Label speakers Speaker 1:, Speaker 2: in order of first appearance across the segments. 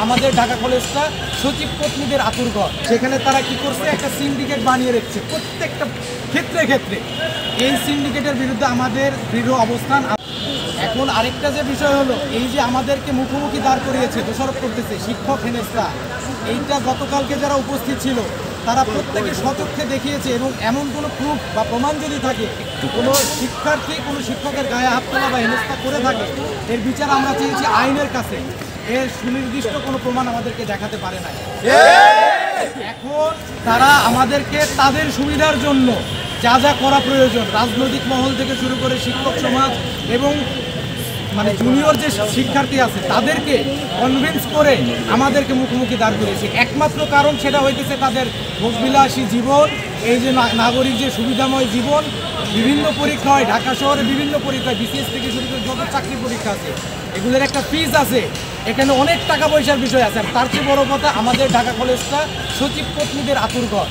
Speaker 1: আমাদের ঢাকা কলেজটা সচিব পত্নীদের আতুরঘর। সেখানে তারা কি করছে, একটা সিন্ডিকেট বানিয়ে রেখেছে প্রত্যেকটা ক্ষেত্রে। এই সিন্ডিকেটের বিরুদ্ধে আমাদের দৃঢ় অবস্থান। এখন আরেকটা যে বিষয় হলো, এই যে আমাদেরকে মুখোমুখি দাঁড় করিয়েছে, দোষারোপ করতেছে শিক্ষক হেনস্থা, এইটা গতকালকে যারা উপস্থিত ছিল তারা প্রত্যেকে স্বচক্ষে দেখিয়েছে। এবং এমন কোনো প্রুফ বা প্রমাণ যদি থাকে, কোনো শিক্ষার্থী কোনো শিক্ষকের গায়ে হাত তোলা বা হেনস্থা করে থাকে, এর বিচার আমরা চেয়েছি আইনের কাছে। এর সুনির্দিষ্ট কোনো প্রমাণ আমাদেরকে দেখাতে পারে না। এখন তারা আমাদেরকে তাদের সুবিধার জন্য যা যা করা প্রয়োজন, রাজনৈতিক মহল থেকে শুরু করে শিক্ষক সমাজ এবং মানে জুনিয়র যে শিক্ষার্থী আছে তাদেরকে কনভিন্স করে আমাদেরকে মুখোমুখি দাঁড় করেছে। একমাত্র কারণ সেটা হইতেছে তাদের ভোগবিলাসী জীবন, এই যে নাগরিক যে সুবিধাময় জীবন, বিভিন্ন পরীক্ষা হয় ঢাকা শহরে, বিভিন্ন পরীক্ষা বিসিএস থেকে শুরু করে যত চাকরি পরীক্ষা আছে এগুলোর একটা ফিজ আছে, এখানে অনেক টাকা পয়সার বিষয় আছে। আর তার চেয়ে বড় কথা, আমাদের ঢাকা কলেজটা সচিব পত্নীদের আতুরঘর।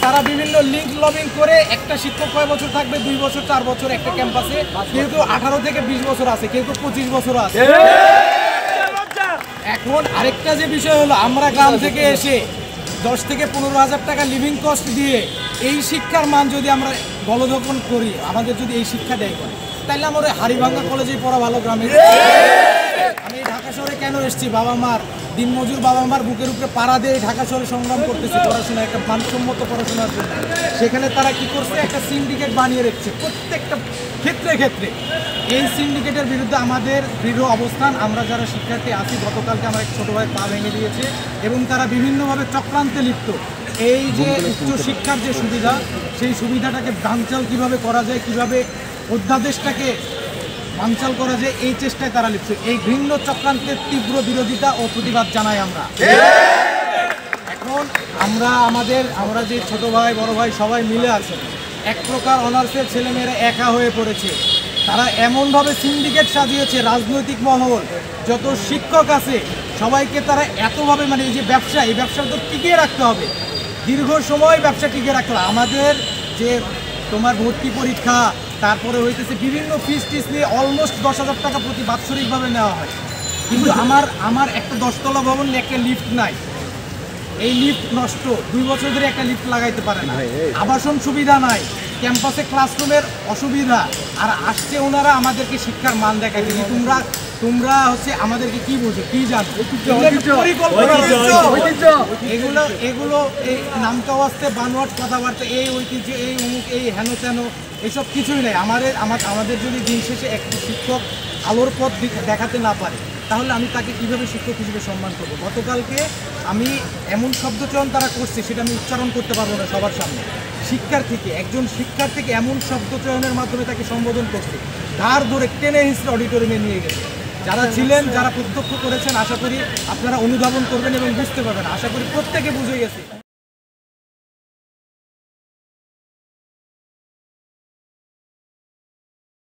Speaker 1: তারা বিভিন্ন লিঙ্ক লবিং করে একটা শিক্ষক কয় বছর থাকবে, 2 বছর 4 বছর একটা ক্যাম্পাসে, কেউ 18 থেকে 20 বছর আছে, কেউ 25 বছর আছে। এখন আরেকটা যে বিষয় হলো, আমরা গ্রাম থেকে এসে 10 থেকে 15,000 টাকা লিভিং কস্ট দিয়ে এই শিক্ষার মান যদি আমরা গলদপন করি, আমাদের যদি এই শিক্ষা দেয় করে, তাহলে আমরা হাড়িভাঙ্গা কলেজেই পড়া ভালো। গ্রামে আমি ঢাকা শহরে কেন এসেছি, বাবা মার দিনমজুর বাবা মার বুকের উপরে পাড়া দিয়ে ঢাকা শহরে সংগ্রাম করতেছে পড়াশোনা, একটা মানসম্মত পড়াশোনার জন্য। সেখানে তারা কি করছে, একটা সিন্ডিকেট বানিয়ে রেখেছে প্রত্যেকটা ক্ষেত্রে। এই সিন্ডিকেটের বিরুদ্ধে আমাদের দৃঢ় অবস্থান। আমরা যারা শিক্ষার্থী আছি, গতকালকে আমার এক ছোটো ভাই পা ভেঙে দিয়েছে এবং তারা বিভিন্নভাবে চক্রান্তে লিপ্ত। এই যে উচ্চশিক্ষার যে সুবিধা, সেই সুবিধাটাকে বানচাল কীভাবে করা যায়, কীভাবে অধ্যাদেশটাকে বানচাল করা যায়, এই চেষ্টায় তারা লিপ্ত। এই ঘৃণ্য চক্রান্তের তীব্র বিরোধিতা ও প্রতিবাদ জানাই আমরা। এখন আমরা যে ছোট ভাই বড় ভাই সবাই মিলে আছে, এক প্রকার অনার্সের ছেলেমেয়েরা একা হয়ে পড়েছে। তারা এমনভাবে সিন্ডিকেট সাজিয়েছে, রাজনৈতিক মহল যত শিক্ষক আছে সবাইকে তারা এতভাবে, মানে এই যে ব্যবসা, এই ব্যবসা তো টিকিয়ে রাখতে হবে, দীর্ঘ সময় ব্যবসা টিকিয়ে রাখতে হবে। আমাদের যে তোমার ভর্তি পরীক্ষা, তারপরে হইতেছে বিভিন্ন ফিস টিস নিয়ে অলমোস্ট 10,000 টাকা প্রতি বাৎসরিকভাবে নেওয়া হয়। কিন্তু আমার একটা 10তলা ভবন, একটা লিফট নাই, এই লিফট নষ্ট, 2 বছর ধরে একটা লিফট লাগাইতে পারে না, আবাসন সুবিধা নাই, ক্যাম্পাসে ক্লাসরুমের অসুবিধা। আর আসছে ওনারা আমাদেরকে শিক্ষার মান দেখাইতে, তোমরা হচ্ছে আমাদেরকে কি বোঝো, কি জানো, এগুলো এই নামটাও আসছে বানোয়াট কথাবার্তা, এই ঐতিহ্য, এই অমুক, এই হেন তেন, এসব কিছুই নেই। আমাদের যদি দিন শেষে একটি শিক্ষক আলোর পথ দেখাতে না পারে, তাহলে আমি তাকে কীভাবে শিক্ষক হিসেবে সম্মান করব। গতকালকে আমি এমন শব্দচয়ন তারা করছে, সেটা আমি উচ্চারণ করতে পারবো না সবার সামনে। একজন শিক্ষার্থীকে এমন শব্দচয়নের মাধ্যমে তাকে সম্বোধন করছে, ধার ধরে টেনে হিস্ট্রি অডিটোরিয়ামে নিয়ে গেছে। যারা ছিলেন, যারা প্রত্যক্ষ করেছেন, আশা করি আপনারা অনুধাবন করবেন এবং বুঝতে পারবেন। আশা করি প্রত্যেকে বুঝে গেছে।